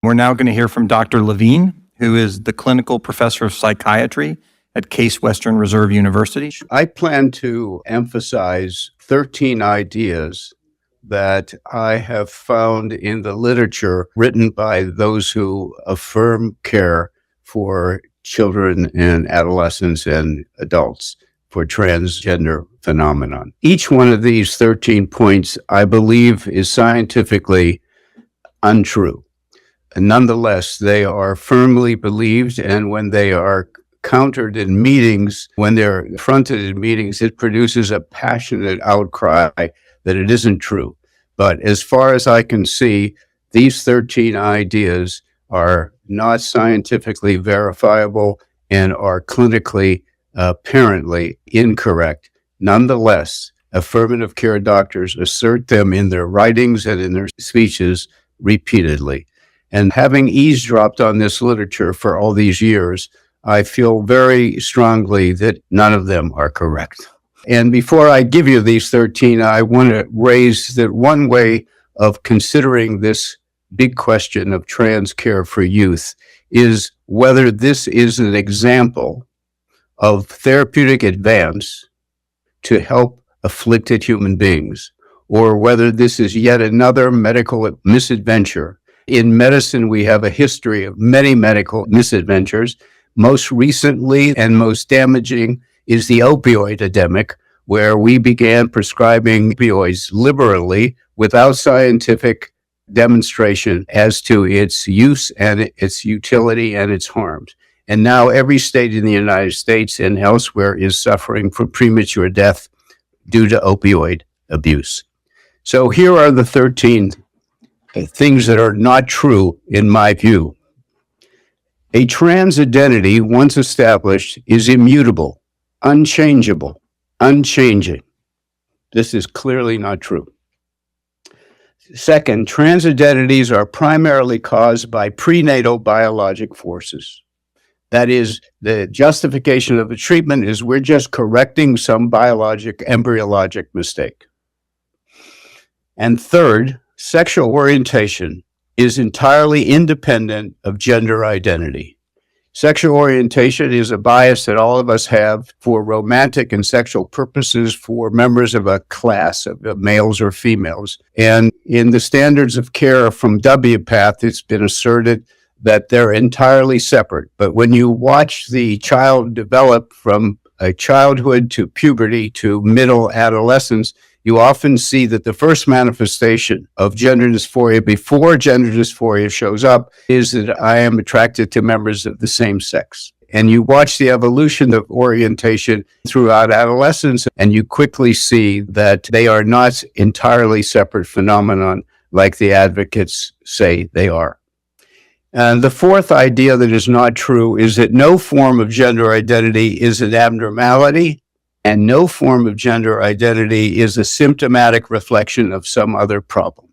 We're now going to hear from Dr. Levine, who is the clinical professor of psychiatry at Case Western Reserve University. I plan to emphasize 13 ideas that I have found in the literature written by those who affirm care for children and adolescents and adults for transgender phenomenon. Each one of these 13 points, I believe, is scientifically untrue. And nonetheless, they are firmly believed, and when they are countered in meetings, when they're fronted in meetings, it produces a passionate outcry that it isn't true. But as far as I can see, these 13 ideas are not scientifically verifiable and are clinically, apparently incorrect. Nonetheless, affirmative care doctors assert them in their writings and in their speeches repeatedly. And having eavesdropped on this literature for all these years, I feel very strongly that none of them are correct. And before I give you these 13, I want to raise that one way of considering this big question of trans care for youth is whether this is an example of therapeutic advance to help afflicted human beings, or whether this is yet another medical misadventure. In medicine, we have a history of many medical misadventures. Most recently and most damaging is the opioid epidemic, where we began prescribing opioids liberally without scientific demonstration as to its use and its utility and its harms. And now every state in the United States and elsewhere is suffering from premature death due to opioid abuse. So here are the 13 things that are not true in my view. A trans identity, once established, is immutable, unchangeable, unchanging. This is clearly not true. Second, trans identities are primarily caused by prenatal biologic forces. That is, the justification of the treatment is we're just correcting some biologic, embryologic mistake. And third, sexual orientation is entirely independent of gender identity. Sexual orientation is a bias that all of us have for romantic and sexual purposes for members of a class of males or females. And in the standards of care from WPATH, it's been asserted that they're entirely separate. But when you watch the child develop from a childhood to puberty to middle adolescence, you often see that the first manifestation of gender dysphoria before gender dysphoria shows up is that I am attracted to members of the same sex. And you watch the evolution of orientation throughout adolescence, and you quickly see that they are not entirely separate phenomenon like the advocates say they are. And the fourth idea that is not true is that no form of gender identity is an abnormality, and no form of gender identity is a symptomatic reflection of some other problem.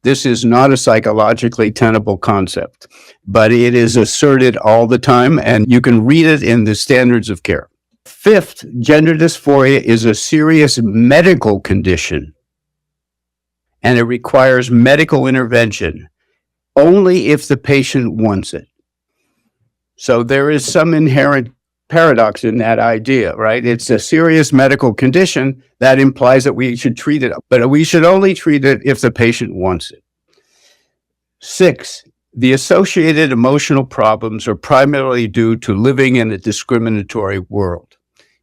This is not a psychologically tenable concept, but it is asserted all the time, and you can read it in the standards of care. Fifth, gender dysphoria is a serious medical condition, and it requires medical intervention only if the patient wants it. So there is some inherent paradox in that idea, right? It's a serious medical condition that implies that we should treat it, but we should only treat it if the patient wants it. 6, the associated emotional problems are primarily due to living in a discriminatory world,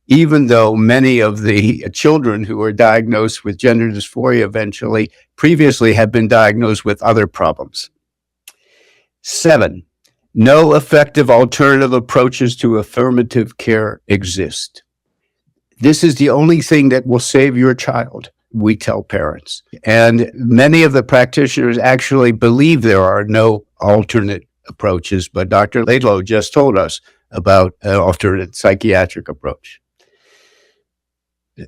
even though many of the children who are diagnosed with gender dysphoria eventually previously have been diagnosed with other problems. 7, no effective alternative approaches to affirmative care exist. This is the only thing that will save your child, we tell parents. And many of the practitioners actually believe there are no alternate approaches, but Dr. Laidlow just told us about an alternate psychiatric approach.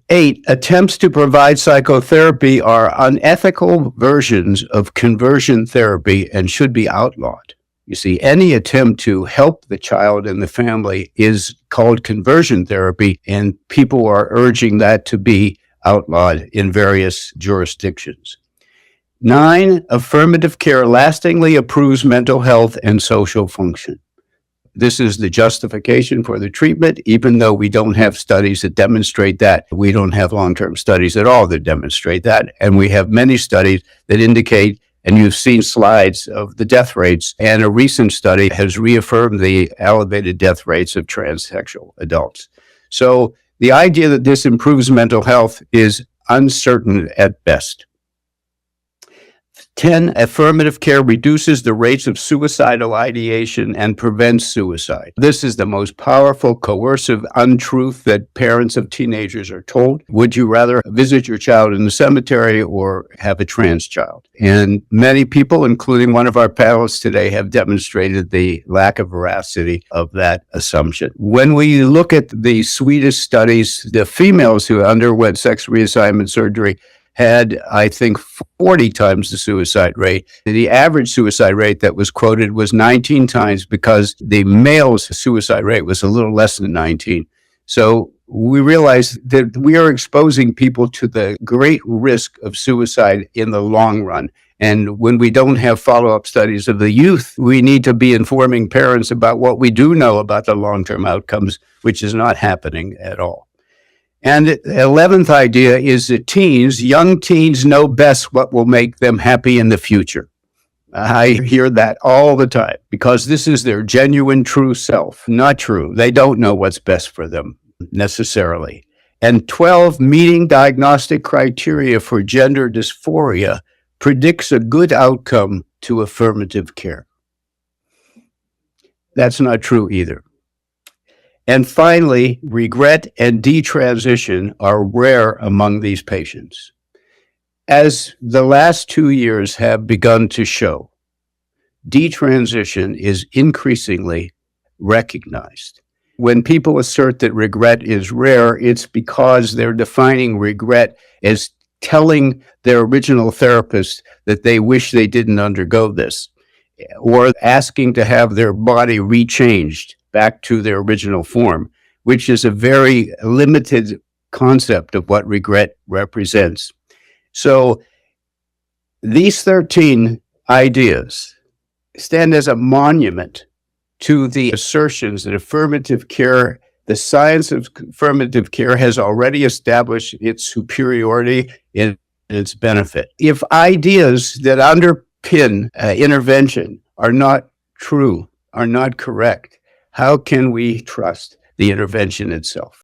8, attempts to provide psychotherapy are unethical versions of conversion therapy and should be outlawed. You see, any attempt to help the child and the family is called conversion therapy, and people are urging that to be outlawed in various jurisdictions. 9, affirmative care lastingly improves mental health and social function. This is the justification for the treatment, even though we don't have studies that demonstrate that. We don't have long-term studies at all that demonstrate that. And we have many studies that indicate, and you've seen slides of the death rates, and a recent study has reaffirmed the elevated death rates of transsexual adults. So the idea that this improves mental health is uncertain at best. 10, affirmative care reduces the rates of suicidal ideation and prevents suicide. This is the most powerful coercive untruth that parents of teenagers are told. Would you rather visit your child in the cemetery or have a trans child? And many people, including one of our panelists today, have demonstrated the lack of veracity of that assumption. When we look at the Swedish studies, the females who underwent sex reassignment surgery had, I think, 40 times the suicide rate. The average suicide rate that was quoted was 19 times because the male's suicide rate was a little less than 19. So we realize that we are exposing people to the great risk of suicide in the long run. And when we don't have follow-up studies of the youth, we need to be informing parents about what we do know about the long-term outcomes, which is not happening at all. And the 11th idea is that young teens know best what will make them happy in the future. I hear that all the time because this is their genuine true self. Not true. They don't know what's best for them necessarily. And 12, meeting diagnostic criteria for gender dysphoria predicts a good outcome to affirmative care. That's not true either. And finally, regret and detransition are rare among these patients. As the last 2 years have begun to show, detransition is increasingly recognized. When people assert that regret is rare, it's because they're defining regret as telling their original therapist that they wish they didn't undergo this, or asking to have their body rechanged back to their original form, which is a very limited concept of what regret represents. So these 13 ideas stand as a monument to the assertions that affirmative care, the science of affirmative care, has already established its superiority in its benefit. If ideas that underpin intervention are not true, are not correct, how can we trust the intervention itself?